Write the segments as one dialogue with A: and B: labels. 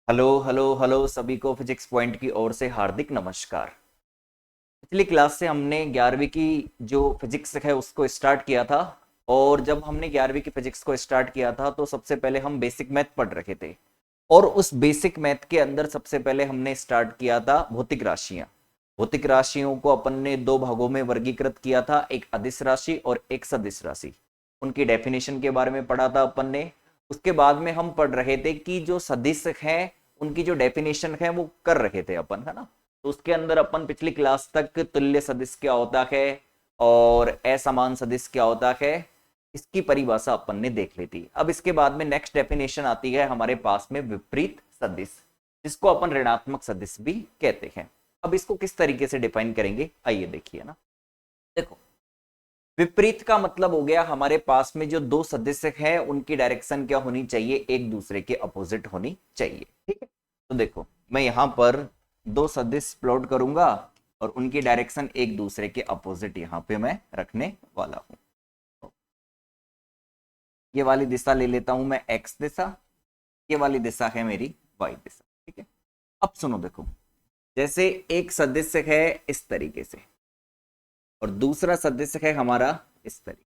A: Hello hello hello सभी को physics point की ओर से हार्दिक नमस्कार। पिछली क्लास से हमने 11वीं की जो फिजिक्स है उसको स्टार्ट किया था। और जब हमने 11वीं की फिजिक्स को स्टार्ट किया था तो सबसे पहले हम बेसिक मैथ पढ़ रहे थे। और उस बेसिक मैथ के अंदर सबसे पहले हमने स्टार्ट किया था भौतिक राशियां। भौतिक राशियों को अपन ने दो भागों में वर्गीकृत किया था, एक अदिश राशि और एक सदिश राशि। उनकी डेफिनेशन के बारे में पढ़ा था अपन ने। उसके बाद में हम पढ़ रहे थे कि जो सदिश है उनकी जो डेफिनेशन है वो कर रहे थे अपन, है ना। तो उसके अंदर अपन पिछली क्लास तक तुल्य सदिश क्या होता है और असमान सदिश क्या होता है इसकी परिभाषा अपन ने देख ली थी। अब इसके बाद में नेक्स्ट डेफिनेशन आती है हमारे पास में विपरीत सदिश, जिसको अपन ऋणात्मक सदिश भी कहते हैं। अब इसको किस तरीके से डिफाइन करेंगे आइए देखिए ना। देखो, विपरीत का मतलब हो गया हमारे पास में जो दो सदस्य हैं उनकी डायरेक्शन क्या होनी चाहिए, एक दूसरे के अपोजिट होनी चाहिए। ठीक है, तो देखो मैं यहां पर दो सदिश प्लॉट करूंगा और उनकी डायरेक्शन एक दूसरे के अपोजिट यहां पे मैं रखने वाला हूं। ये वाली दिशा ले लेता हूं मैं एक्स दिशा, ये वाली दिशा है मेरी वाई दिशा। ठीक है, अब सुनो, देखो जैसे एक सदस्य है इस तरीके से और दूसरा सदस्य है हमारा इस तरीके,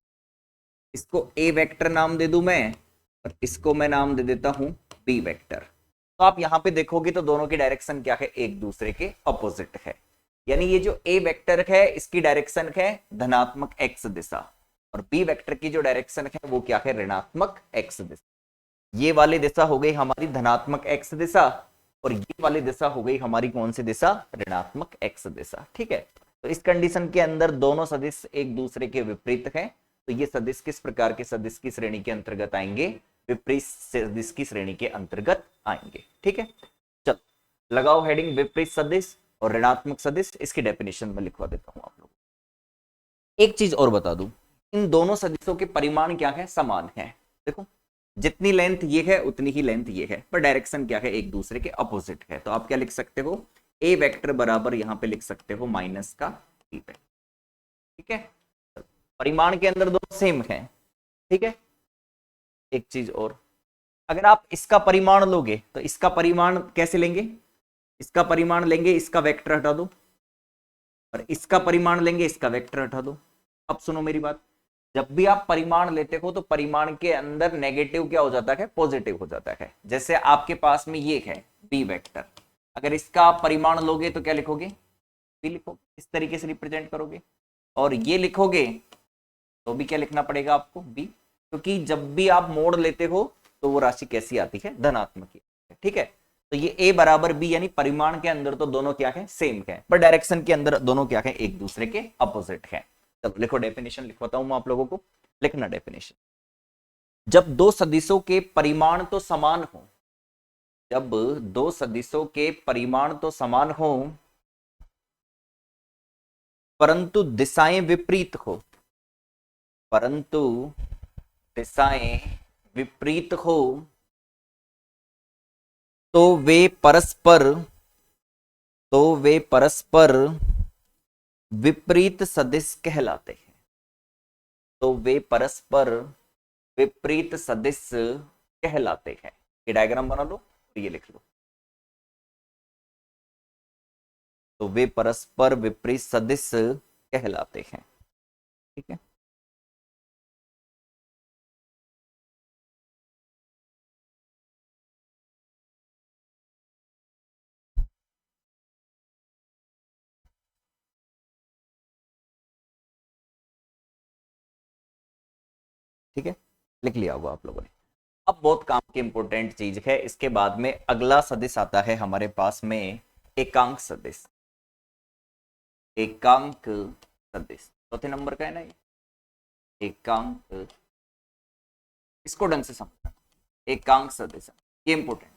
A: इसको ए वेक्टर नाम दे दूं मैं और इसको मैं नाम दे देता हूं बी वेक्टर। तो आप यहां पे देखोगे तो दोनों की डायरेक्शन क्या है, एक दूसरे के अपोजिट है। यानी ये जो ए वेक्टर है इसकी डायरेक्शन है धनात्मक एक्स दिशा और बी वेक्टर की जो डायरेक्शन है वो क्या है, ऋणात्मक एक्स दिशा। ये वाली दिशा हो गई हमारी धनात्मक एक्स दिशा और ये वाली दिशा हो गई हमारी कौन सी दिशा, ऋणात्मक एक्स दिशा। ठीक है, तो इस कंडीशन के अंदर दोनों सदिश एक दूसरे के विपरीत हैं। तो ये सदिश किस प्रकार के सदिश की श्रेणी के अंतर्गत आएंगे, विपरीत सदिश की श्रेणी के अंतर्गत आएंगे। ठीक है, चलो लगाओ हेडिंग विपरीत सदिश और ऋणात्मक सदिश, इसकी डेफिनेशन में लिखवा देता हूं आप लोग। एक चीज और बता दूं, इन दोनों सदिशों के परिमाण क्या है, समान है। देखो जितनी लेंथ ये है उतनी ही लेंथ ये है, पर डायरेक्शन क्या है, एक दूसरे के अपोजिट है। तो आप क्या लिख सकते हो, ए वेक्टर बराबर यहां पे लिख सकते हो माइनस का बी वेक्टर। ठीक है, परिमाण के अंदर दोनों सेम है। ठीक है, एक चीज और, अगर आप इसका परिमाण लोगे तो इसका परिमाण कैसे लेंगे, इसका परिमाण लेंगे, इसका वेक्टर हटा दो और इसका परिमाण लेंगे, इसका वेक्टर हटा दो। अब सुनो मेरी बात, जब भी आप परिमाण लेते हो तो परिमाण के अंदर नेगेटिव क्या हो जाता है, पॉजिटिव हो जाता है। जैसे आपके पास में ये है बी वेक्टर, अगर इसका आप परिमाण लोगे तो क्या लिखोगे, बी लिखोगे, इस तरीके से रिप्रेजेंट करोगे। और ये लिखोगे तो भी क्या लिखना पड़ेगा आपको, बी, क्योंकि जब भी आप मोड़ लेते हो तो वो राशि कैसी आती है, धनात्मक ही। ठीक है, तो ये ए बराबर बी यानी परिमाण के अंदर तो दोनों क्या है, सेम है, पर डायरेक्शन के अंदर दोनों क्या है, एक दूसरे के अपोजिट है। चलो लिखो, डेफिनेशन लिखवाता हूं मैं आप लोगों को, लिखना डेफिनेशन। जब दो सदिशों के परिमाण तो समान हो, जब दो सदिशों के परिमाण तो समान हो परंतु दिशाएं विपरीत हो, परंतु दिशाएं विपरीत हो तो वे परस्पर, तो वे परस्पर विपरीत सदिश कहलाते हैं। तो वे परस्पर विपरीत सदिश कहलाते हैं। ये डायग्राम बना लो और ये लिख लो। तो वे परस्पर विपरीत सदिश कहलाते हैं। ठीक है, ठीक है, लिख लिया होगा आप लोगों ने। अब बहुत काम की इंपॉर्टेंट चीज है, इसके बाद में अगला सदिश आता है हमारे पास में एकांक सदिश। एकांक सदिश चौथे नंबर का है ना ये, एकांक, इसको ढंग से समझना। एकांक सदिश ये इंपॉर्टेंट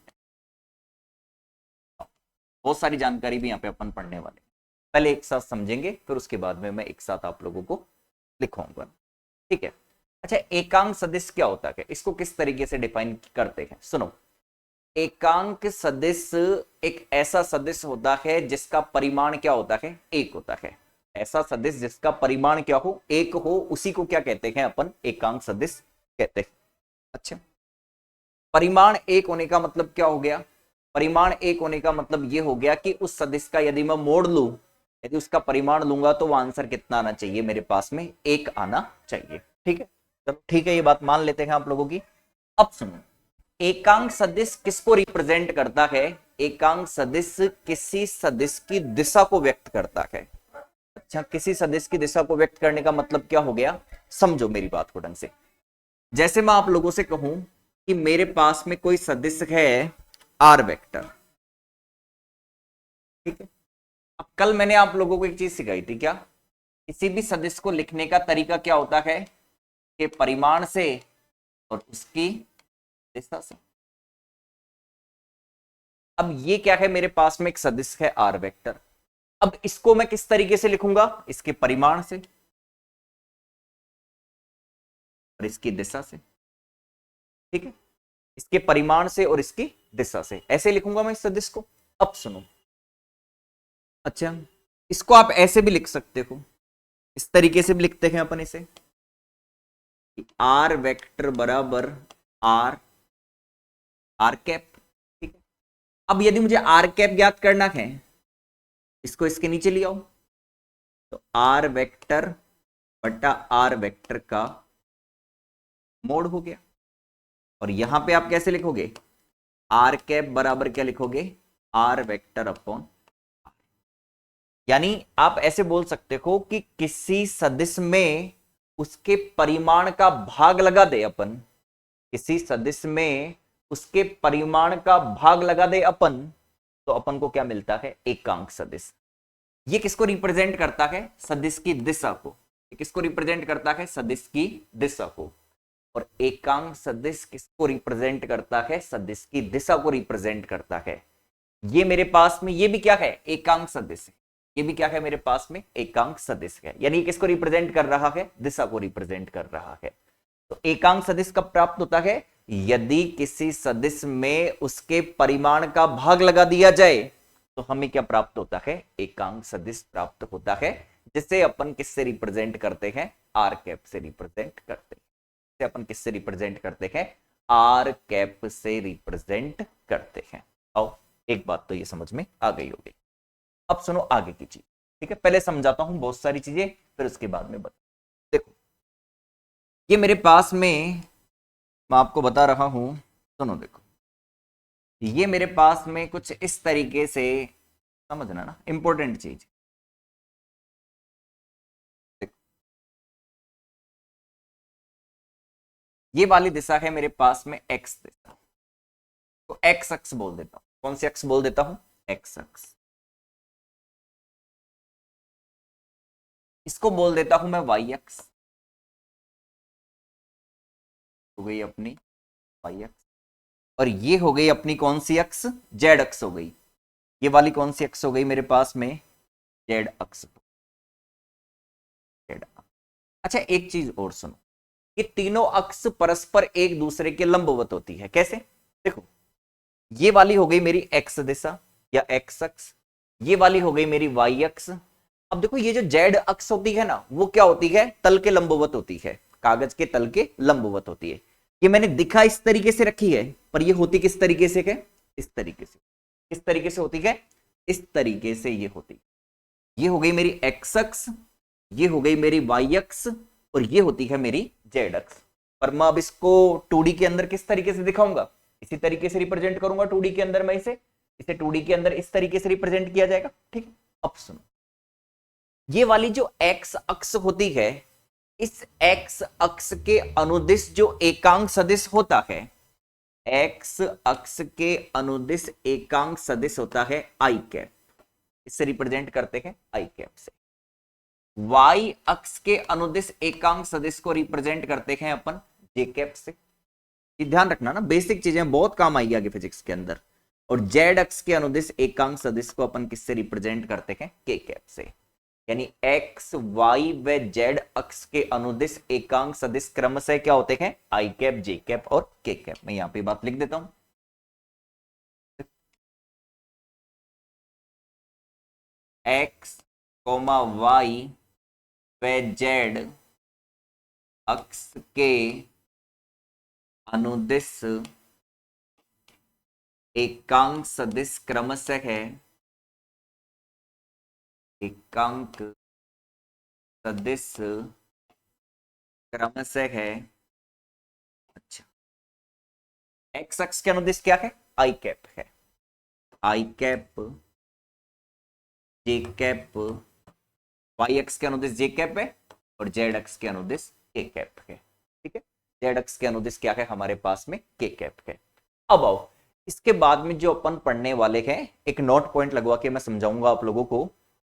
A: है, बहुत सारी जानकारी भी यहाँ पे अपन पढ़ने वाले हैं। पहले एक साथ समझेंगे फिर उसके बाद में मैं एक साथ आप लोगों को लिखवाऊंगा। ठीक है, अच्छा एकांक सदिश क्या होता है, इसको किस तरीके से डिफाइन करते हैं, सुनो। एकांक सदिश एक ऐसा सदिश होता है जिसका परिमाण क्या होता है, एक होता है। ऐसा सदिश जिसका परिमाण क्या हो, एक हो, उसी को क्या कहते हैं अपन, एकांक सदिश कहते हैं। अच्छा, परिमाण एक होने का मतलब क्या हो गया, परिमाण एक होने का मतलब ये हो गया कि उस सदिश का यदि मैं मोड़ लूं, यदि उसका परिमाण लूंगा तो वो आंसर कितना आना चाहिए मेरे पास में, एक आना चाहिए। ठीक है, चलो ठीक है, ये बात मान लेते हैं आप लोगों की। अब सुनो, एकांक सदिश किसको रिप्रेजेंट करता है? एकांक सदिश किसी सदिश की दिशा को व्यक्त करता है। अच्छा, किसी सदिश की दिशा को व्यक्त करने का मतलब क्या हो गया, समझो मेरी बात को ढंग से। जैसे मैं आप लोगों से कहूं कि मेरे पास में कोई सदिश है आर वेक्टर, ठीक है। अब कल मैंने आप लोगों को एक चीज सिखाई थी, क्या? किसी भी सदिश को लिखने का तरीका क्या होता है कि परिमाण से और उसकी दिशा से। अब ये क्या है, मेरे पास में एक सदिश है आर वेक्टर। अब इसको मैं किस तरीके से लिखूंगा? इसके परिमाण से और इसकी दिशा से, ठीक है। इसके परिमाण से और इसकी दिशा से ऐसे लिखूंगा मैं इस सदिश को। अब सुनो, अच्छा, इसको आप ऐसे भी लिख सकते हो, इस तरीके से भी लिखते हैं अपन इसे, आर वेक्टर बराबर आर आर कैप, ठीक है। अब यदि मुझे आर कैप ज्ञात करना है, इसको इसके नीचे ले आओ, तो आर वेक्टर बटा आर वेक्टर का मोड हो गया। और यहां पे आप कैसे लिखोगे? आर कैप बराबर क्या लिखोगे? आर वेक्टर अपॉन, यानी आप ऐसे बोल सकते हो कि किसी सदिश में उसके परिमाण का भाग लगा दे अपन, किसी सदिश में उसके परिमाण का भाग लगा दे अपन, तो अपन को क्या मिलता है? एकांक सदिश। ये किसको रिप्रेजेंट करता है? सदिश की दिशा को। ये किसको रिप्रेजेंट करता है? सदिश की दिशा को। और एकांक सदिश किसको रिप्रेजेंट करता है? सदिश की दिशा को रिप्रेजेंट करता है। ये मेरे पास में ये भी क्या है? एकांक सदिश है। ये भी क्या है मेरे पास में? एकांक सदिश है। यानी किसको रिप्रेजेंट कर रहा है? दिशा को रिप्रेजेंट कर रहा है। तो एकांक सदिश कब प्राप्त होता है? यदि किसी सदिश में उसके परिमाण का भाग लगा दिया जाए तो हमें क्या प्राप्त होता है? एकांक सदिश प्राप्त होता है, जिसे अपन किससे रिप्रेजेंट करते हैं? आर कैप से रिप्रेजेंट करते हैं। जिसे अपन किससे रिप्रेजेंट करते हैं? आर कैप से रिप्रेजेंट करते हैं। आओ, एक बात तो ये समझ में आ गई होगी। अब सुनो आगे की चीज, ठीक है। पहले समझाता हूं बहुत सारी चीजें, फिर उसके बाद में बता। देखो, ये मेरे पास में, मैं आपको बता रहा हूं, सुनो देखो, ये मेरे पास में कुछ इस तरीके से, समझना ना, इंपॉर्टेंट चीज। देखो, ये वाली दिशा है मेरे पास में एक्स दिशा, तो एक्स अक्स बोल देता हूं। कौन सी अक्स बोल देता हूं? एक्स अक्स। इसको बोल देता हूं मैं वाई अक्स, हो गई अपनी वाई अक्स। और ये हो गई अपनी कौन सी अक्स? जेड अक्स हो गई। ये वाली कौन सी अक्स हो गई मेरे पास में? जेड अक्स। जेड। अच्छा, एक चीज और सुनो, ये तीनों अक्स परस्पर एक दूसरे के लंबवत होती है। कैसे? देखो, ये वाली हो गई मेरी एक्स दिशा या एक्स अक्स, ये वाली हो गई मेरी वाई अक्स। अब देखो, ये जो जेड अक्स होती है ना, वो क्या होती है? तल के लंबवत होती है, कागज के तल के लंबवत होती है। ये मैंने दिखा इस तरीके से रखी है, पर ये होती किस तरीके से है? इस तरीके से। किस तरीके से होती है? इस तरीके से ये होती। ये हो गई मेरी एक्स अक्स, ये हो गई मेरी वाई अक्स, और ये होती है मेरी जेड अक्स। पर मैं अब इसको 2D के अंदर किस तरीके से दिखाऊंगा? इसी तरीके से रिप्रेजेंट करूंगा 2D के अंदर। मैं इसे 2D के अंदर इस तरीके से रिप्रेजेंट किया जाएगा, ठीक। अब सुनो, ये वाली जो एक्स अक्स होती है, इस एक्स अक्स के अनुदिश जो एकांक सदिश होता है, एक्स अक्स के अनुदिश एकांक सदिश होता है आई कैप। इससे रिप्रेजेंट करते हैं आई कैप से। वाई अक्स के अनुदिश एकांक सदिश को रिप्रेजेंट करते हैं अपन जे कैप से। ये ध्यान रखना ना, बेसिक चीजें बहुत काम आएगी आगे फिजिक्स के अंदर। और जेड अक्स के अनुदिश एकांक सदिश को अपन किससे रिप्रेजेंट करते हैं? के कैप से। यानी एक्स वाई व जेड अक्स के अनुदिश एकांक सदिश क्रमशः क्या होते हैं? आई कैप, जे कैप और के कैप। मैं यहां पे बात लिख देता हूं, एक्स कोमा वाई व जेड अक्स के अनुदिश एकांक सदिश क्रमशः है, एकांक सदिश क्रमशः है, अच्छा, एक्स अक्ष के अनुदिश क्या है, आई कैप है, आई कैप, जे कैप, वाई अक्ष के अनुदिश जे कैप है और जेड अक्ष के अनुदिश के कैप है, ठीक है। जेड अक्ष के अनुदिश क्या है हमारे पास में, के कैप है। अब आओ इसके बाद में जो अपन पढ़ने वाले हैं, एक नोट पॉइंट लगवा के मैं समझाऊंगा आप लोगों को,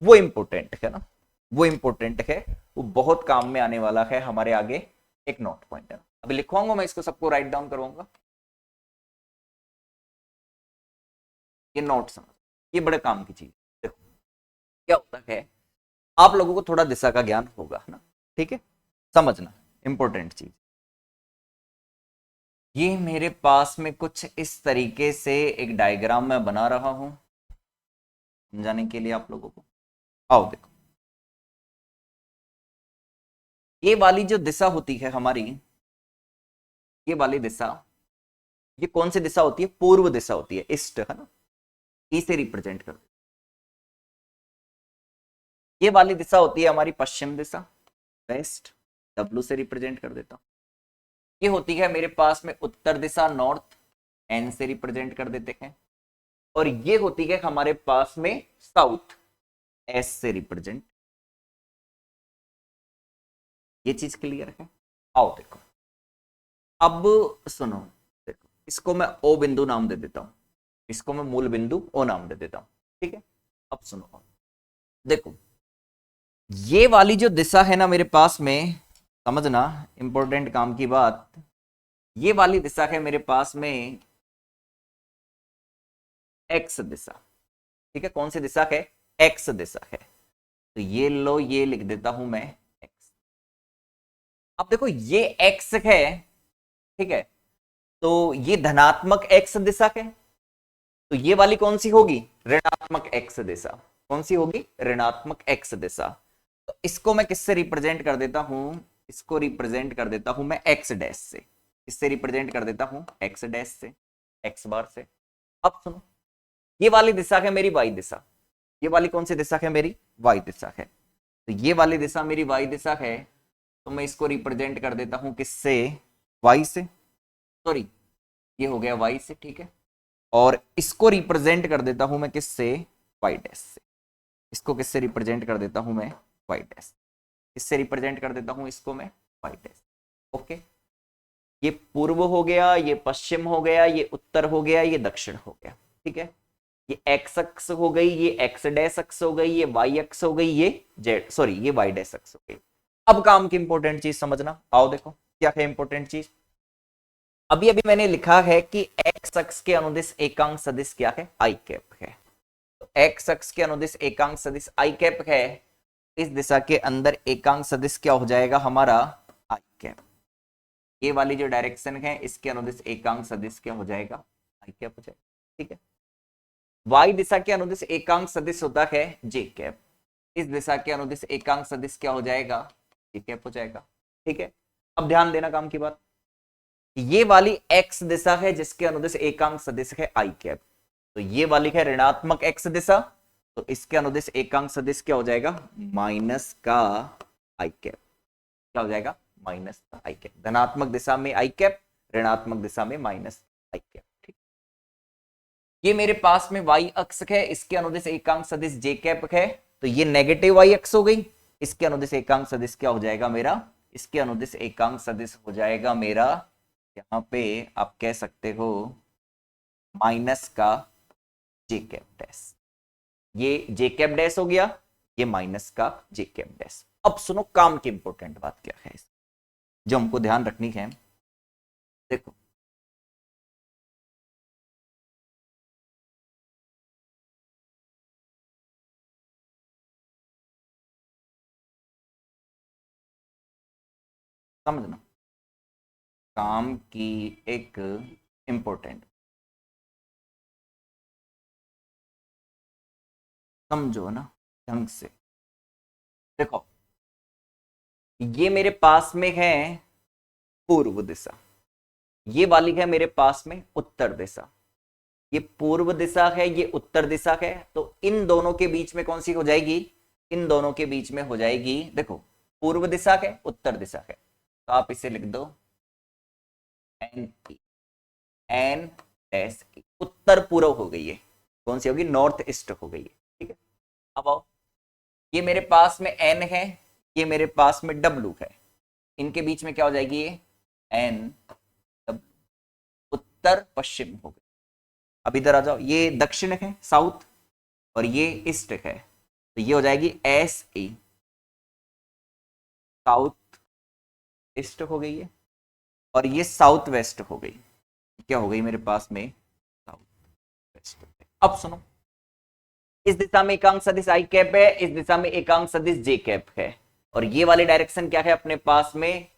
A: वो इंपॉर्टेंट है ना, वो इंपॉर्टेंट है, वो बहुत काम में आने वाला है हमारे आगे, एक नोट पॉइंट है। अभी लिखवाऊंगा मैं इसको, सबको राइट डाउन करवाऊंगा, ये नोट समझ, ये बड़े काम की चीज। देखो क्या होता है, आप लोगों को थोड़ा दिशा का ज्ञान होगा ना, ठीक है, समझना इंपॉर्टेंट चीज। ये मेरे पास में कुछ इस तरीके से एक डायग्राम मैं बना रहा हूं समझाने के लिए आप लोगों को। आओ देखो, ये वाली जो दिशा होती है हमारी, ये वाली दिशा, ये कौन सी दिशा होती है, पूर्व दिशा होती है, ईस्ट है ना, ई से रिप्रेजेंट कर, ये वाली दिशा होती है हमारी पश्चिम दिशा, वेस्ट, डब्ल्यू से रिप्रेजेंट कर देता हूं। ये होती है मेरे पास में उत्तर दिशा, नॉर्थ, एन से रिप्रेजेंट कर देते हैं। और ये होती है हमारे पास में साउथ, एस से रिप्रेजेंट। ये चीज क्लियर है। आओ देखो, अब सुनो, देखो इसको मैं ओ बिंदु नाम दे देता हूं, इसको मैं मूल बिंदु ओ नाम दे देता हूं, ठीक है। अब सुनो, देखो ये वाली जो दिशा है ना मेरे पास में, समझना इंपॉर्टेंट काम की बात, ये वाली दिशा है मेरे पास में एक्स दिशा, ठीक है। कौन सी दिशा है, एक्स दिशा है, तो ये लो, ये लिख देता हूं मैं एक्स। अब देखो ये एक्स है, ठीक है, तो ये धनात्मक एक्स दिशा है, तो ये वाली कौन सी होगी, ऋणात्मक एक्स दिशा। कौन सी होगी, ऋणात्मक एक्स दिशा। तो इसको मैं किससे रिप्रेजेंट कर देता हूं, इसको रिप्रेजेंट कर देता हूं मैं एक्स डैश से, इससे रिप्रेजेंट कर देता हूं एक्स डैश से, एक्स बार से। अब सुनो, ये वाली दिशा है मेरी वाई दिशा, ये वाली कौन सी दिशा है मेरी, वाई दिशा है, तो ये वाली दिशा मेरी वाई दिशा है, तो मैं इसको रिप्रेजेंट कर देता हूं किससे, वाई से, सॉरी ये हो गया वाई से, ठीक है। और इसको रिप्रेजेंट कर देता हूं मैं किससे, वाई डैश से, इसको किससे रिप्रेजेंट कर देता हूं मैं, वाई डैश, इससे रिप्रेजेंट कर देता हूं इसको मैं, वाई डैश। ओके, ये पूर्व हो गया, ये पश्चिम हो गया, ये उत्तर हो गया, ये दक्षिण हो गया, ठीक है। ये एक्स अक्ष हो गई, ये एक्स डैश अक्ष हो गई, ये वाई अक्ष हो गई, ये जेड, सॉरी ये वाई डैश अक्ष हो गई। अब काम की इंपॉर्टेंट चीज समझना, आओ देखो क्या है इंपॉर्टेंट चीज। अभी अभी मैंने लिखा है कि एक्स अक्ष के अनुदिश एकांक सदिश क्या है, आई कैप है। तो एक्स अक्ष के अनुदिश एकांक सदिश आई कैप है, इस दिशा के अंदर एकांक सदिश क्या हो जाएगा हमारा, आई कैप। ये वाली जो डायरेक्शन है इसके अनुदिश एकांक सदिश क्या हो जाएगा, आई कैप हो जाएगा, ठीक है। वाई दिशा के अनुदिश एकांक सदिश होता है जे कैप, इस दिशा के अनुदिश एकांक सदिश क्या हो जाएगा, जे कैप हो जाएगा, ठीक है। अब ध्यान देना काम की बात, ये वाली एक्स दिशा है जिसके अनुदिश एकांक सदिश है आई कैप, तो ये वाली है ऋणात्मक एक्स दिशा, तो इसके अनुदिश एकांक सदिश क्या हो जाएगा, माइनस का आई कैप, क्या हो जाएगा, माइनस का आई कैप। धनात्मक दिशा में आई कैप, ऋणात्मक दिशा में माइनस आई कैप, ठीक। ये मेरे पास में वाई अक्ष है, इसके अनुदिश एकांक सदिश जे कैप है, तो ये नेगेटिव वाई अक्ष हो गई, इसके अनुदिश एकांक सदिश क्या हो जाएगा मेरा, इसके अनुदिश एकांक सदिश हो जाएगा मेरा, यहां पे आप कह सकते हो माइनस का जे कैप डैश, ये जे कैप डैश हो गया, ये माइनस का जे कैप डैश। अब सुनो काम की इंपॉर्टेंट बात क्या है जो हमको ध्यान रखनी है, देखो समझना, काम की एक इंपॉर्टेंट, समझो ना ढंग से। देखो ये मेरे पास में है पूर्व दिशा, ये वाली है मेरे पास में उत्तर दिशा, ये पूर्व दिशा है, ये उत्तर दिशा है, तो इन दोनों के बीच में कौन सी हो जाएगी? इन दोनों के बीच में हो जाएगी, देखो पूर्व दिशा है, उत्तर दिशा है, तो आप इसे लिख दो एन एन डैश ई, उत्तर पूर्व हो गई है, कौन सी होगी? नॉर्थ ईस्ट हो गई है। ठीक है, अब आओ, ये मेरे पास में एन है, ये मेरे पास में डब्लू है, इनके बीच में क्या हो जाएगी? ये एन डब्लू, उत्तर पश्चिम हो गई। अब इधर आ जाओ, ये दक्षिण है साउथ, और ये ईस्ट है, तो ये हो जाएगी एस ई, साउथ ईस्ट हो गई है, और ये साउथ वेस्ट हो गई। क्या हो गई मेरे पास में? South west. अब सुनो, इस दिशा में एकांक सदिश आई कैप है, इस दिशा में एकांक सदिश जे कैप है, और ये वाली डायरेक्शन क्या है अपने पास में?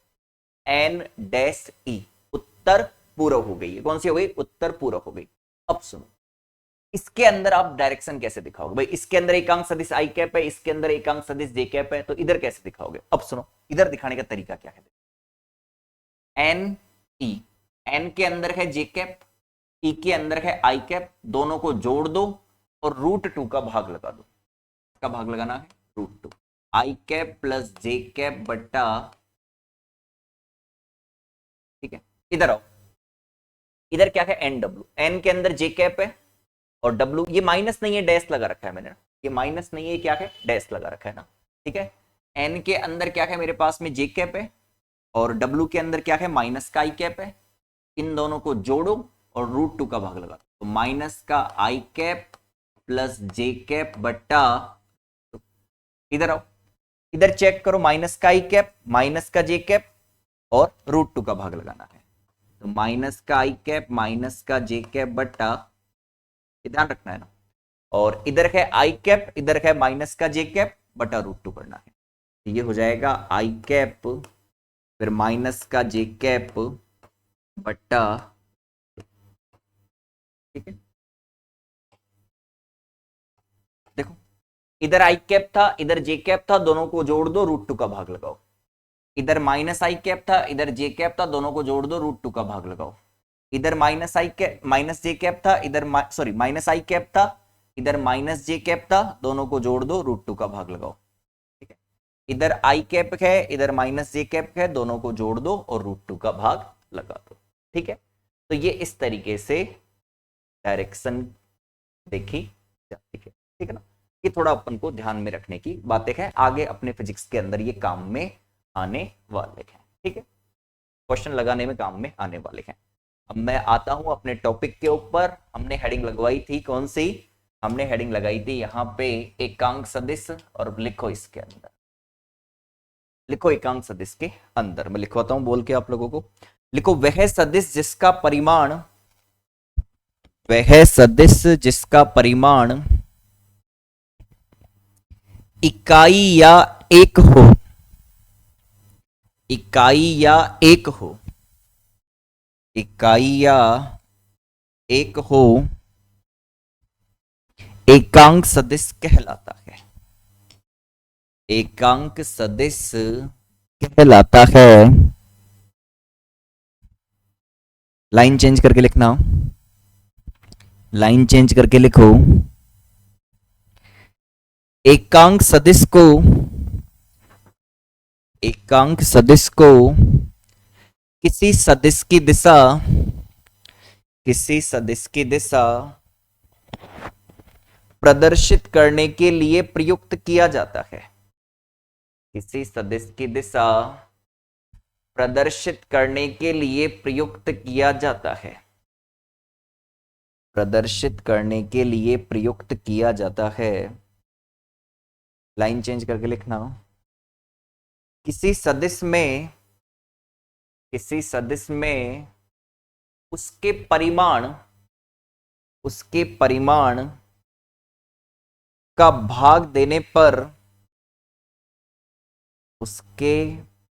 A: एन डैश ई, उत्तर पूर्व हो गई है। कौन सी हो गई? उत्तर पूर्व हो गई। अब सुनो, इसके अंदर आप डायरेक्शन कैसे दिखाओगे भाई? इसके अंदर एकांक सदिश आई कैप है, इसके अंदर एकांक सदिश जे कैप है, तो इधर कैसे दिखाओगे? अब सुनो, इधर दिखाने का तरीका क्या है? एन ई, एन के अंदर है जे कैप, ई के अंदर है आई कैप, दोनों को जोड़ दो और √2 का भाग लगा दो। का भाग लगाना है √2, आई कैप प्लस जे कैप बट्टा, ठीक है, इधर आओ, इधर क्या है? एन डब्ल्यू, एन के अंदर जे कैप है और डब्ल्यू, ये माइनस नहीं है, डैश लगा रखा है मैंने, ये माइनस नहीं है, क्या है? डैश लगा रखा है ना। ठीक है, एन के अंदर क्या है मेरे पास में? जे कैप है, और डब्ल्यू के अंदर क्या है? माइनस का आई कैप है, इन दोनों को जोड़ो और √2 का भाग लगा दो, तो माइनस का आई कैप प्लस जे कैप बट्टा, इधर आओ, इधर चेक करो, माइनस का आई कैप, माइनस का जे कैप, और √2 का भाग लगाना है, तो माइनस का आई कैप माइनस का जे कैप बट्टा, ध्यान रखना है ना, और इधर है आई कैप, इधर है माइनस का जे कैप बटा √2 करना है, तो ये हो जाएगा आई कैप फिर माइनस का जे कैप बट्टा, ठीक है, देखो इधर आई कैप था, इधर जे कैप था, दोनों को जोड़ दो, √2 का भाग लगाओ, इधर माइनस आई कैप था, इधर जे कैप था, दोनों को जोड़ दो, √2 का भाग लगाओ, इधर माइनस आई कैप माइनस जे कैप था, इधर सॉरी माइनस आई कैप था, इधर माइनस जे कैप था, दोनों को जोड़ दो, √2 का भाग लगाओ, ठीक है, इधर आई कैप है, इधर माइनस जे कैप है, दोनों को जोड़ दो और √2 का भाग लगा दो। ठीक है, तो ये इस तरीके से डायरेक्शन देखी जाती है। ठीक है ना, ये थोड़ा अपन को ध्यान में रखने की बातें हैं, आगे अपने फिजिक्स के अंदर ये काम में आने वाले हैं। ठीक है, क्वेश्चन लगाने में काम में आने वाले हैं। अब मैं आता हूं अपने टॉपिक के ऊपर। हमने हेडिंग लगवाई थी कौन सी? हमने हेडिंग लगाई थी यहाँ पे एकांक सदिश, और लिखो इसके अंदर, लिखो एकांक सदिश के अंदर, मैं लिखवाता हूं बोल के आप लोगों को, लिखो वह सदिश जिसका परिमाण, वह सदिश जिसका परिमाण इकाई या एक हो, इकाई या एक हो, इकाई या एक हो, एकांक सदिश कहलाता है, एकांक सदिश कहलाता है। लाइन चेंज करके लिखना, लाइन चेंज करके लिखो, एकांक सदिश को, एकांक सदिश को किसी सदिश की दिशा, किसी सदिश की दिशा प्रदर्शित करने के लिए प्रयुक्त किया जाता है, किसी सदिश की दिशा प्रदर्शित करने के लिए प्रयुक्त किया जाता है, प्रदर्शित करने के लिए प्रयुक्त किया जाता है। लाइन चेंज करके लिखना, किसी सदिश में, किसी सदिश में उसके परिमाण, उसके परिमाण का भाग देने पर, उसके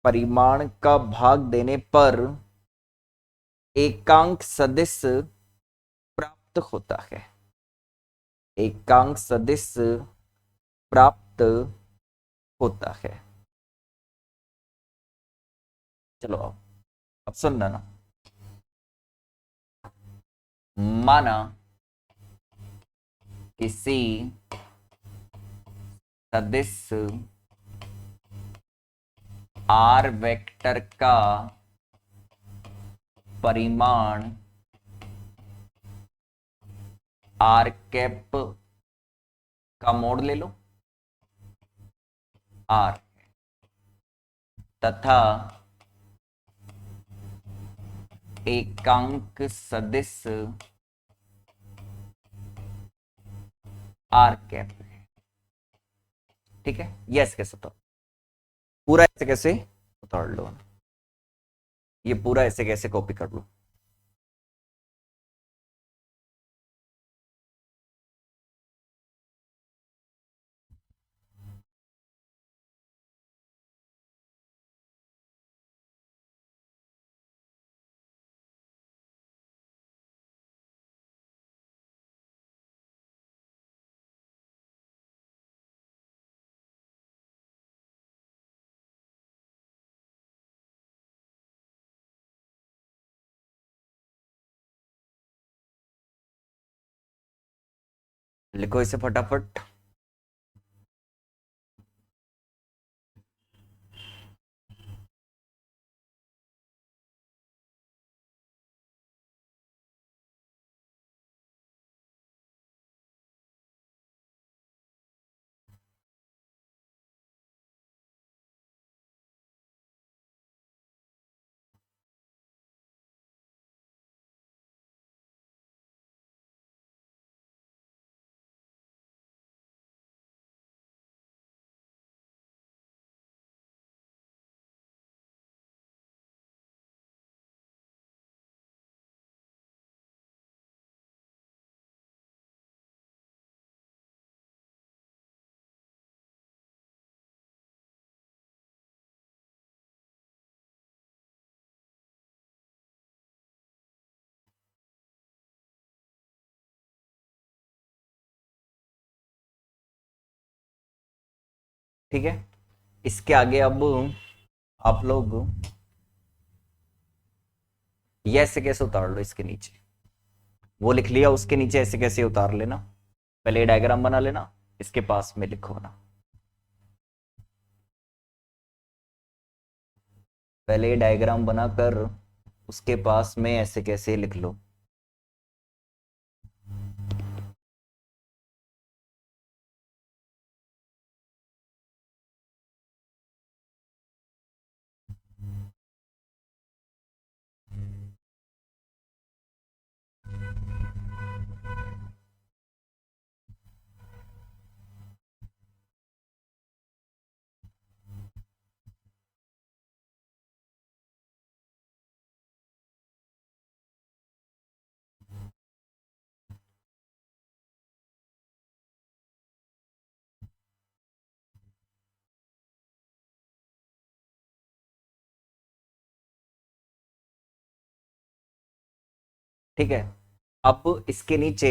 A: परिमाण का भाग देने पर एकांक सदिश प्राप्त होता है, एकांक सदिश प्राप्त होता है। चलो अब सुनना ना, माना किसी सदिश आर वेक्टर का परिमाण आर कैप का मोड ले लो आर, तथा एकांक सदिश आर कैप है। ठीक है, ये ऐसे कैसे उतार, पूरा ऐसे कैसे उतार लो, ये पूरा ऐसे कैसे कॉपी कर लो। लिखो इसे फटाफट। ठीक है, इसके आगे अब आप लोग ये ऐसे कैसे उतार लो, इसके नीचे वो लिख लिया, उसके नीचे ऐसे कैसे उतार लेना। पहले डायग्राम बना लेना, इसके पास में लिखो ना, पहले डायग्राम बनाकर उसके पास में ऐसे कैसे लिख लो। ठीक है, अब इसके नीचे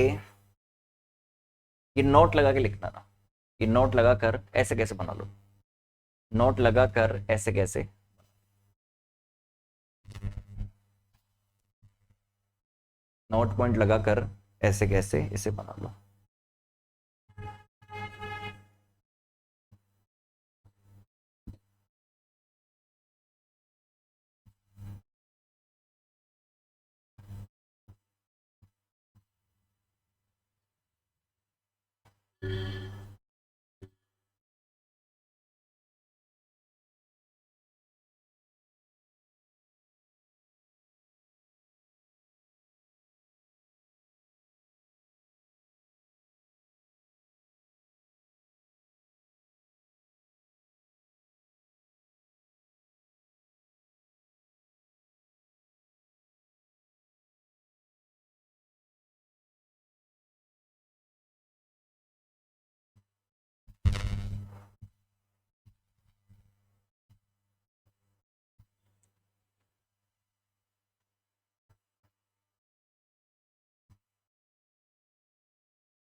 A: ये नोट लगा के लिखना था, ये नोट लगाकर ऐसे कैसे बना लो, नोट लगाकर ऐसे कैसे, नोट पॉइंट लगाकर ऐसे कैसे इसे बना लो।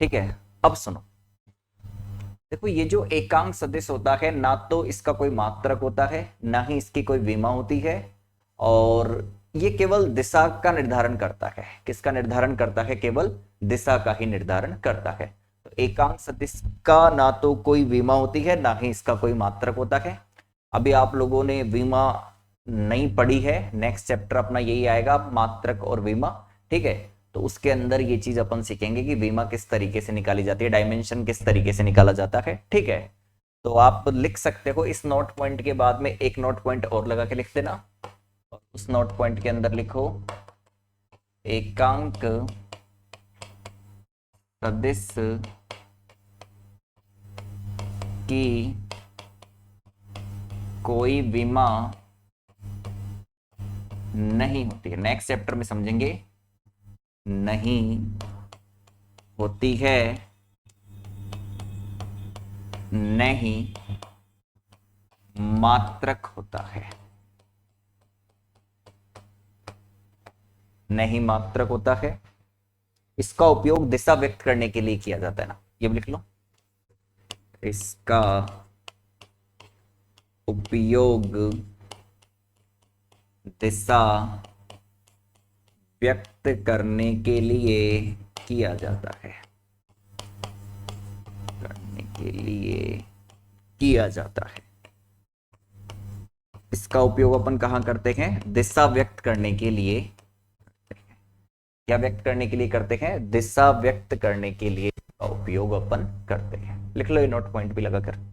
A: ठीक है, अब सुनो, देखो ये जो एकांक सदिश होता है ना तो इसका कोई मात्रक होता है ना ही इसकी कोई विमा होती है, और ये केवल दिशा का निर्धारण करता है। किसका निर्धारण करता है? केवल दिशा का ही निर्धारण करता है। तो एकांक सदिश का ना तो कोई विमा होती है ना ही इसका कोई मात्रक होता है। अभी आप लोगों ने विमा नहीं पढ़ी है, नेक्स्ट चैप्टर अपना यही आएगा, मात्रक और विमा, ठीक है। तो उसके अंदर ये चीज अपन सीखेंगे कि विमा किस तरीके से निकाली जाती है, डायमेंशन किस तरीके से निकाला जाता है, ठीक है। तो आप लिख सकते हो इस नोट पॉइंट के बाद में एक नोट पॉइंट और लगा के लिख देना, और उस नोट पॉइंट के अंदर लिखो एकांक सदिश की कोई विमा नहीं होती है। नेक्स्ट चैप्टर में समझेंगे, नहीं होती है, नहीं मात्रक होता है, नहीं मात्रक होता है। इसका उपयोग दिशा व्यक्त करने के लिए किया जाता है ना, ये भी लिख लो, इसका उपयोग दिशा व्यक्त करने के लिए किया जाता है, करने के लिए किया जाता है। इसका उपयोग अपन कहां करते हैं, दिशा व्यक्त करने के लिए, क्या व्यक्त करने के लिए करते हैं, दिशा व्यक्त करने के लिए का उपयोग अपन करते हैं। लिख लो ये नोट पॉइंट भी लगाकर।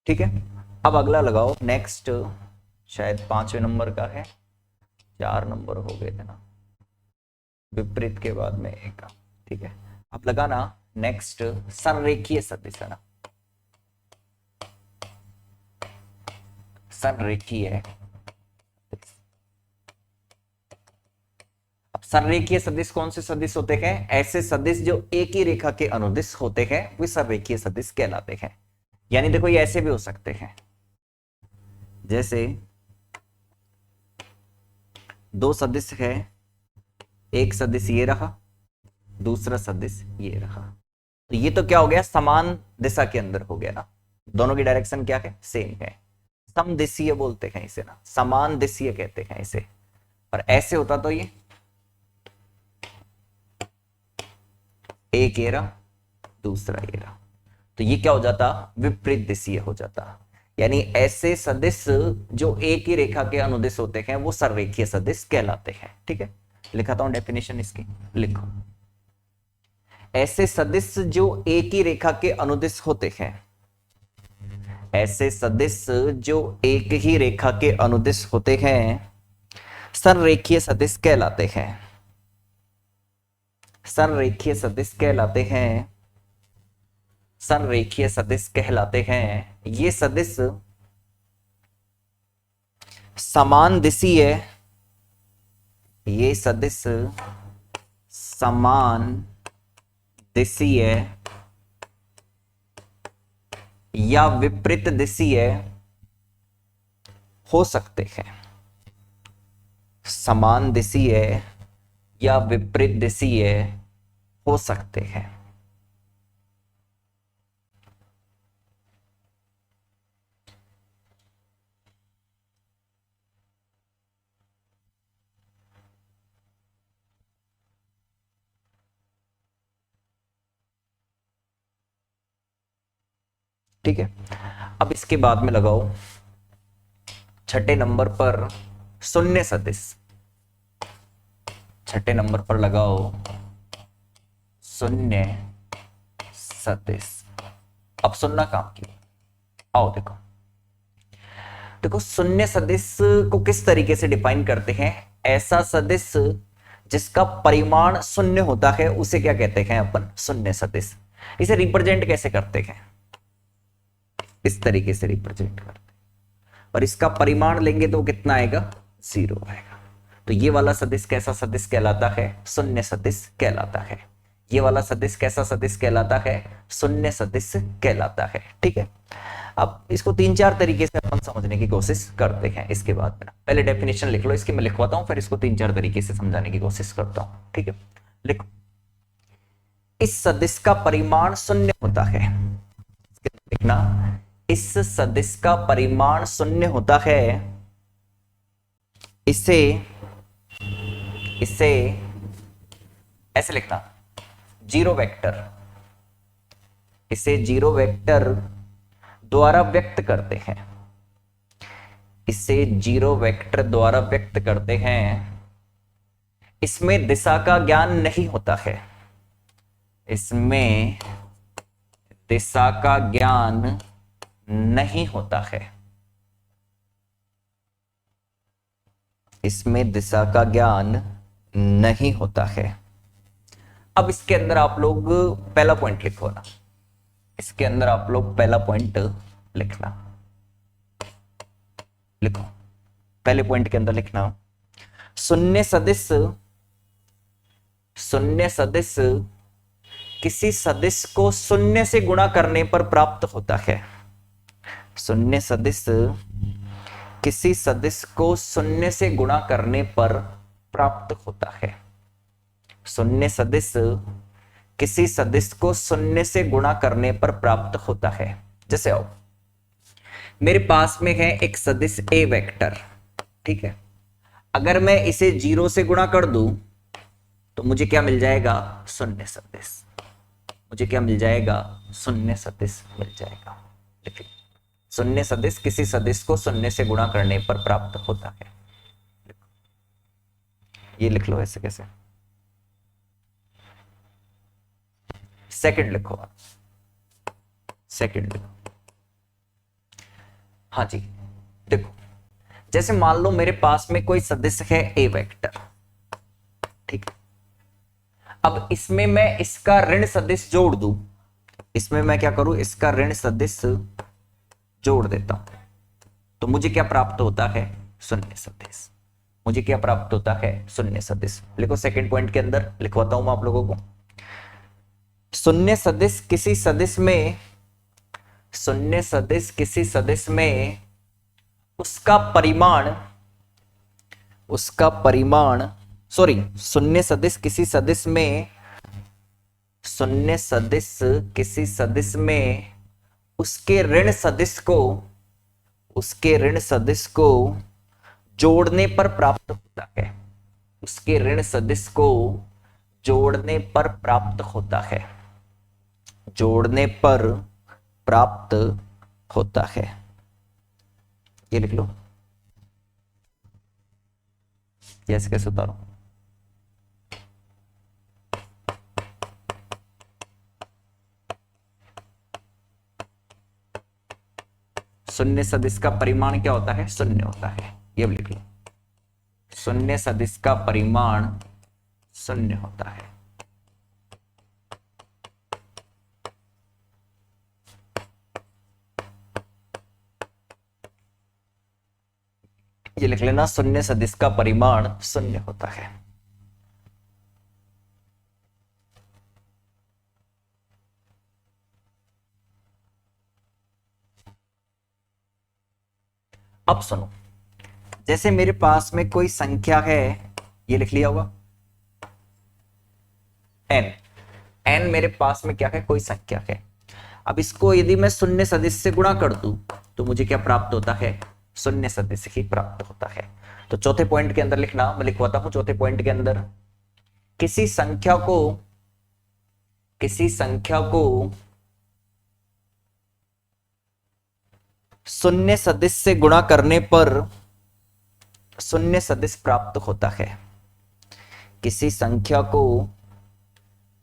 A: ठीक है, अब अगला लगाओ नेक्स्ट, शायद 5वें नंबर का है, 4 नंबर हो गए थे ना, विपरीत के बाद में एक, ठीक है। अब लगाना नेक्स्ट संरेखीय सदिश, है ना, संरेखीय। अब संरेखीय सदिश कौन से सदिश होते हैं, ऐसे सदिश जो एक ही रेखा के अनुदिश होते हैं वे संरेखीय सदिश कहलाते हैं। यानी देखो ये ऐसे भी हो सकते हैं, जैसे दो सदिश है, एक सदिश ये रहा, दूसरा सदिश ये रहा, तो ये तो क्या हो गया, समान दिशा के अंदर हो गया ना, दोनों की डायरेक्शन क्या है, सेम है, समदिशीय बोलते हैं इसे ना, समान दिशीय कहते हैं इसे। और ऐसे होता तो ये एक ये रहा, दूसरा ये रहा, तो ये क्या हो जाता, विपरीत दिशीय हो जाता। यानी ऐसे सदिश जो एक ही रेखा के अनुदिश होते हैं वो संरेखीय सदिश कहलाते हैं। ठीक है, लिखाता हूं डेफिनेशन इसकी, लिखो, ऐसे सदिश जो एक ही रेखा के अनुदिश होते हैं, ऐसे सदिश जो एक ही रेखा के अनुदिश होते हैं संरेखीय सदिश कहलाते हैं, संरेखीय सदिश कहलाते हैं, संरेखीय सदिश कहलाते हैं। ये सदिश समान दिशीय, ये सदिश समान दिशीय या विपरीत दिशीय हो सकते हैं, समान दिशीय या विपरीत दिशीय हो सकते हैं। ठीक है, अब इसके बाद में लगाओ छठे नंबर पर शून्य सदिश, छठे नंबर पर लगाओ शून्य सदिश। अब सुनना काम की, आओ देखो, देखो शून्य सदिश को किस तरीके से डिफाइन करते हैं, ऐसा सदिश जिसका परिमाण शून्य होता है उसे क्या कहते हैं अपन? शून्य सदिश। इसे रिप्रेजेंट कैसे करते हैं? इस तरीके से रिप्रेजेंट करते हैं, और इसका परिमाण लेंगे तो कितना आएगा? 0 आएगा। तो ये वाला सदिश कैसा सदिश कहलाता है? शून्य सदिश कहलाता है। ये वाला सदिश कैसा सदिश कहलाता है? शून्य सदिश कहलाता है। ठीक है, अब इसको 3-4 तरीके से अपन समझने की कोशिश करते हैं। इसके बाद में पहले डेफिनेशन लिख लो, इसकी मैं लिखवाता हूं, फिर इसको 3-4 तरीके से समझाने की कोशिश करता हूं। ठीक है, लिखो। इस सदिश का परिमाण शून्य होता है। लिखना, इस सदिश का परिमाण शून्य होता है। इसे ऐसे लिखना, जीरो वेक्टर, इसे जीरो वेक्टर द्वारा व्यक्त करते हैं। इसे जीरो वेक्टर द्वारा व्यक्त करते हैं। इसमें दिशा का ज्ञान नहीं होता है। इसमें दिशा का ज्ञान नहीं होता है। इसमें दिशा का ज्ञान नहीं होता है। अब इसके अंदर आप लोग पहला पॉइंट लिखो ना, इसके अंदर आप लोग पहला पॉइंट लिखना, लिखो। पहले पॉइंट के अंदर लिखना, शून्य सदिश किसी सदिश को शून्य से गुणा करने पर प्राप्त होता है। शून्य सदिश किसी सदिश को शून्य से गुणा करने पर प्राप्त होता है। शून्य सदिश किसी सदिश को शून्य से गुणा करने पर प्राप्त होता है। जैसे आओ, मेरे पास में है एक सदिश ए वेक्टर, ठीक है। अगर मैं इसे 0 से गुणा कर दूं तो मुझे क्या मिल जाएगा? शून्य सदिश। मुझे क्या मिल जाएगा? शून्य सदिश मिल जाएगा। देखिए, शून्य सदिश किसी सदिश को शून्य से गुणा करने पर प्राप्त होता है। ये लिख लो ऐसे कैसे। सेकंड लिखो, सेकंड लिखो। हाँ जी, देखो, जैसे मान लो मेरे पास में कोई सदिश है ए वेक्टर, ठीक। अब इसमें मैं इसका ऋण सदिश जोड़ दूं, इसमें मैं क्या करूं? इसका ऋण सदिश जोड़ देता हूं, तो मुझे क्या प्राप्त होता है? शून्य सदिश। मुझे क्या प्राप्त होता है? शून्य सदिश। लिखो, सेकंड पॉइंट के अंदर लिखवाता हूं मैं आप लोगों को। शून्य सदिश किसी सदिश में, शून्य सदिश किसी सदिश में उसका परिमाण, सॉरी, शून्य सदिश किसी सदिश में, शून्य सदिश किसी सदिश में उसके ऋण सदिश को जोड़ने पर प्राप्त होता है। उसके ऋण सदिश को जोड़ने पर प्राप्त होता है। जोड़ने पर प्राप्त होता है। ये लिख लो, ऐसे कैसे उतारो? शून्य सदिश का परिमाण क्या होता है? शून्य होता है। ये लिख लो, शून्य सदिश का परिमाण शून्य होता है। ये लिख लेना, शून्य सदिश का परिमाण शून्य होता है। अब सुनो, जैसे मेरे पास में कोई संख्या है, ये लिख लिया होगा n मेरे पास में क्या है? कोई संख्या है। अब इसको यदि मैं शून्य सदिश से गुणा कर दूं तो मुझे क्या प्राप्त होता है? शून्य सदिश ही प्राप्त होता है। तो चौथे पॉइंट के अंदर लिखना, मैं लिखवाता हूं चौथे पॉइंट के अंदर, किसी संख्या को शून्य सदिश से गुणा करने पर शून्य सदिश प्राप्त होता है। किसी संख्या को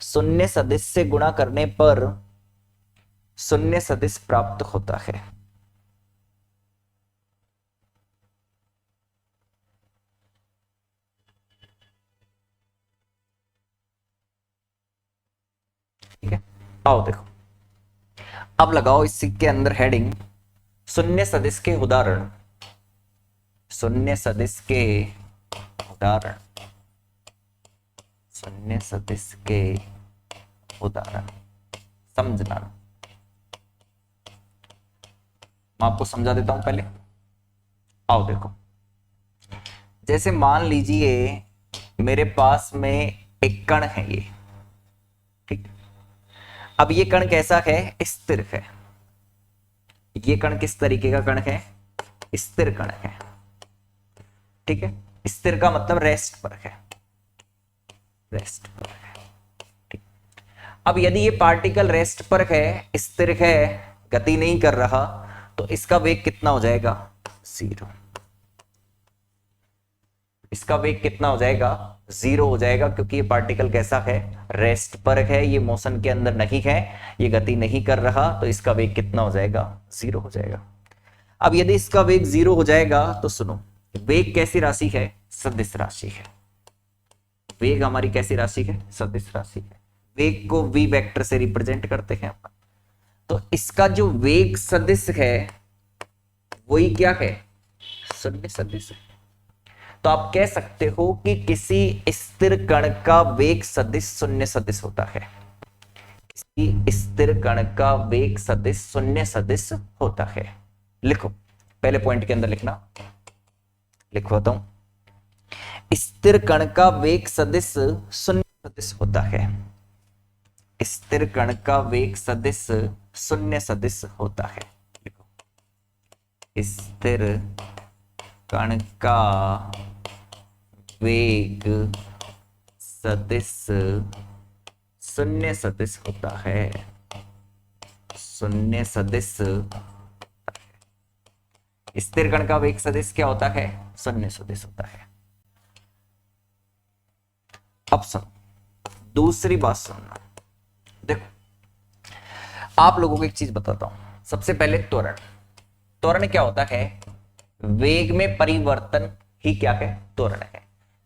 A: शून्य सदिश से गुणा करने पर शून्य सदिश प्राप्त होता है। आओ देखो, अब लगाओ इसी के अंदर हेडिंग शून्य सदिश के उदाहरण, शून्य सदिश के उदाहरण, शून्य सदिश के उदाहरण समझना। मैं आपको समझा देता हूं पहले। आओ देखो, जैसे मान लीजिए मेरे पास में एक कण है ये, ठीक। अब ये कण कैसा है? स्थिर है। ये कण किस तरीके का कण है? स्थिर कण है, ठीक है। स्थिर का मतलब रेस्ट पर है, रेस्ट पर है, ठीक। अब यदि ये पार्टिकल रेस्ट पर है, स्थिर है, गति नहीं कर रहा, तो इसका वेग कितना हो जाएगा? 0। इसका वेग कितना हो जाएगा? 0 हो जाएगा, क्योंकि ये पार्टिकल कैसा है? रेस्ट पर है, ये मोशन के अंदर नहीं है, ये गति नहीं कर रहा, तो इसका वेग कितना हो जाएगा? 0 हो जाएगा। अब यदि इसका वेग 0 हो जाएगा तो सुनो, वेग कैसी राशि है? सदिश राशि है। वेग हमारी कैसी राशि है? सदिश राशि है। वेग को v वेक्टर से रिप्रेजेंट करते हैं अपन। तो इसका जो वेग सदिश है वही क्या है? शून्य सदिश है। तो आप कह सकते हो कि किसी स्थिर कण का वेग सदिश शून्य सदिश होता है। किसी स्थिर कण का वेग सदिश शून्य सदिश होता है। लिखो, पहले पॉइंट के अंदर लिखना, लिखवाता हूं। स्थिर कण का वेग सदिश शून्य सदिश होता है। स्थिर कण का वेग सदिश शून्य सदिश होता है। लिखो, स्थिर कण का वेग सदिश शून्य सदिश होता है। शून्य सदिश, स्थिर कण का वेग सदिश क्या होता है? शून्य सदिश होता है। अब सुनो, दूसरी बात सुनना। देखो, आप लोगों को एक चीज बताता हूं। सबसे पहले त्वरण। त्वरण क्या होता है? वेग में परिवर्तन ही क्या है? त्वरण है।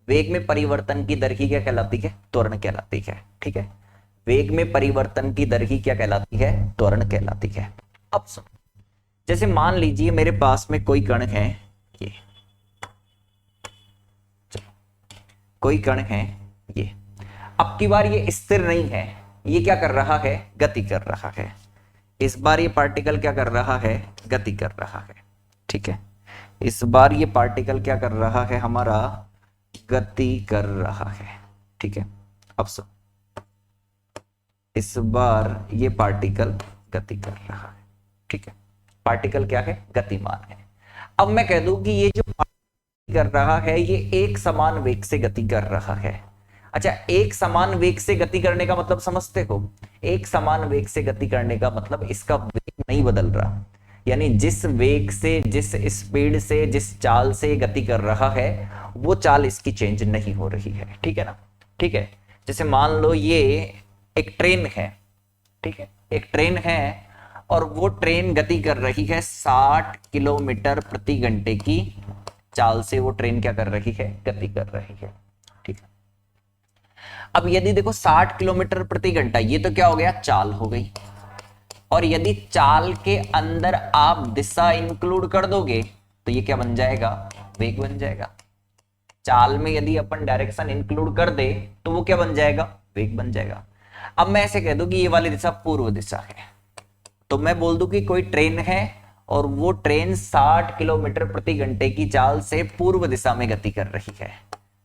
A: वेग में परिवर्तन की दर ही क्या कहलाती है? त्वरण कहलाती है, ठीक है। वेग में परिवर्तन की दर ही क्या कहलाती है? त्वरण कहलाती है। अब सुनो, जैसे मान लीजिए मेरे पास में कोई कण है, ये कोई कण है ये। अब की बार ये स्थिर नहीं है, ये क्या कर रहा है? गति कर रहा है। इस बार ये पार्टिकल क्या कर रहा है? गति कर रहा है, ठीक है। इस बार ये पार्टिकल क्या कर रहा है? हमारा गति कर रहा है, ठीक है। अब सुन, इस बार ये पार्टिकल गति कर रहा है, ठीक है। पार्टिकल क्या है? गतिमान है। अब मैं कह दूं कि ये जो पार्टिकल कर रहा है ये एक समान वेग से गति कर रहा है। अच्छा, एक समान वेग से गति करने का मतलब समझते हो? एक समान वेग से गति करने का मतलब इसका वेग नहीं बदल रहा, यानी जिस वेग से, जिस स्पीड से, जिस चाल से गति कर रहा है वो चाल इसकी चेंज नहीं हो रही है, ठीक है ना। ठीक है, जैसे मान लो ये एक ट्रेन है, ठीक है, एक ट्रेन है और वो ट्रेन गति कर रही है 60 किलोमीटर प्रति घंटे की चाल से। वो ट्रेन क्या कर रही है? गति कर रही है, ठीक है। अब यदि देखो 60 किलोमीटर प्रति घंटा, ये तो क्या हो गया? चाल हो गई। और यदि चाल के अंदर आप दिशा इंक्लूड कर दोगे तो ये क्या बन जाएगा? वेग बन जाएगा। चाल में यदि अपन डायरेक्शन इंक्लूड कर दे तो वो क्या बन जाएगा? वेग बन जाएगा। अब मैं ऐसे कह दूं कि ये वाली दिशा पूर्व दिशा है, तो मैं बोल दूं कि कोई ट्रेन है और वो ट्रेन 60 किलोमीटर प्रति घंटे की चाल से पूर्व दिशा में गति कर रही है।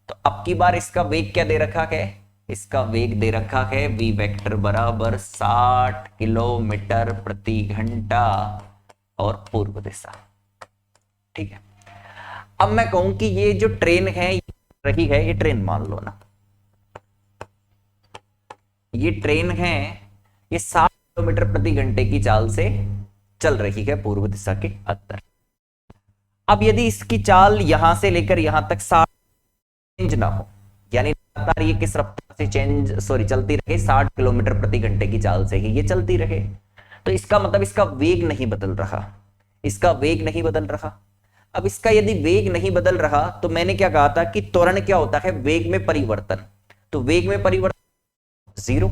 A: तो अब की बार इसका वेग क्या दे रखा है? इसका वेग दे रखा है v वेक्टर बराबर 60 किलोमीटर प्रति घंटा और पूर्व दिशा, ठीक है। अब मैं कहूं कि ये जो ट्रेन है रही है, ये ट्रेन मान लो ना, ये ट्रेन है, ये 60 किलोमीटर प्रति घंटे की चाल से चल रही है पूर्व दिशा के अंदर। अब यदि इसकी चाल यहां से लेकर यहां तक 60 चेंज ना हो, यानी लगातार ये किस रफ्तार से चलती रहे? 60 किलोमीटर प्रति घंटे की चाल से ही ये चलती रहे, तो इसका मतलब इसका वेग नहीं बदल रहा, इसका वेग नहीं बदल रहा। अब इसका यदि वेग नहीं बदल रहा तो मैंने क्या कहा था कि त्वरण क्या होता है? वेग में परिवर्तन। तो वेग में परिवर्तन 0।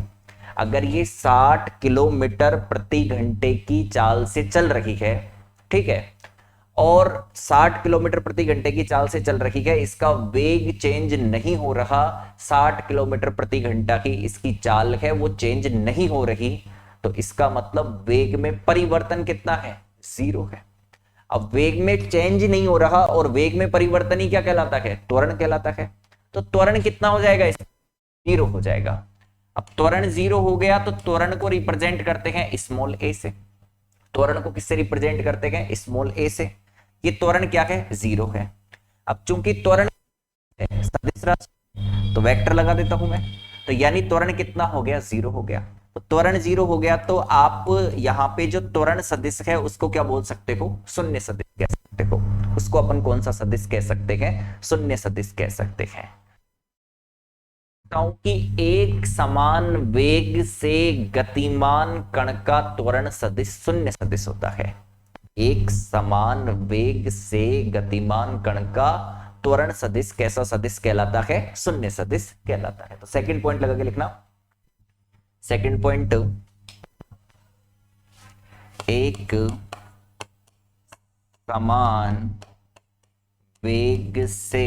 A: अगर ये 60 किलोमीटर प्रति घंटे की चाल से चल रही है, ठीक है, और 60 किलोमीटर प्रति घंटे की चाल से चल रही है, इसका वेग चेंज नहीं हो रहा, 60 किलोमीटर प्रति घंटा की इसकी चाल है वो चेंज नहीं हो रही, तो इसका मतलब वेग में परिवर्तन कितना है, 0 है। अब वेग में चेंज नहीं हो रहा और वेग में परिवर्तन ही क्या कहलाता है, त्वरण कहलाता है। तो त्वरण कितना हो जाएगा, 0 हो जाएगा। अब त्वरण 0 हो गया तो त्वरण को रिप्रेजेंट करते हैं स्मॉल ए से। त्वरण को किससे रिप्रेजेंट करते हैं, स्मॉल ए से। ये त्वरण क्या है, 0 है। अब चूंकि त्वरण सदिश राशि तो वेक्टर लगा देता हूं मैं, तो यानी त्वरण कितना हो गया, 0 हो गया। तो त्वरण 0 हो गया तो आप यहां पे जो त्वरण सदिश है उसको क्या बोल सकते हो, शून्य सदिश कह सकते हो। उसको अपन कौन सा सदिश कह सकते हैं, शून्य सदिश कह सकते हैं। कि एक समान वेग से गतिमान कण का त्वरण सदिश शून्य सदिश होता है। एक समान वेग से गतिमान कण का त्वरण सदिश कैसा सदिश कहलाता है, शून्य सदिश कहलाता है। तो सेकंड पॉइंट लगा के लिखना। सेकंड पॉइंट, एक समान वेग से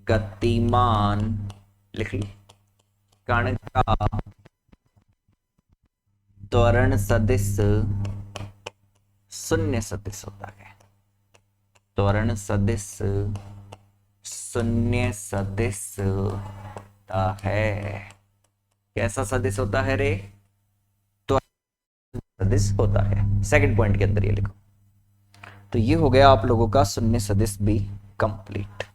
A: गतिमान, लिख ली, कण का त्वरण सदिश शून्य सदिश होता है। त्वरण सदिश शून्य सदिश होता है। कैसा सदिश होता है रे, त्वरण सदिश होता है। सेकंड पॉइंट के अंदर ये लिखो। तो ये हो गया आप लोगों का शून्य सदिश भी कंप्लीट।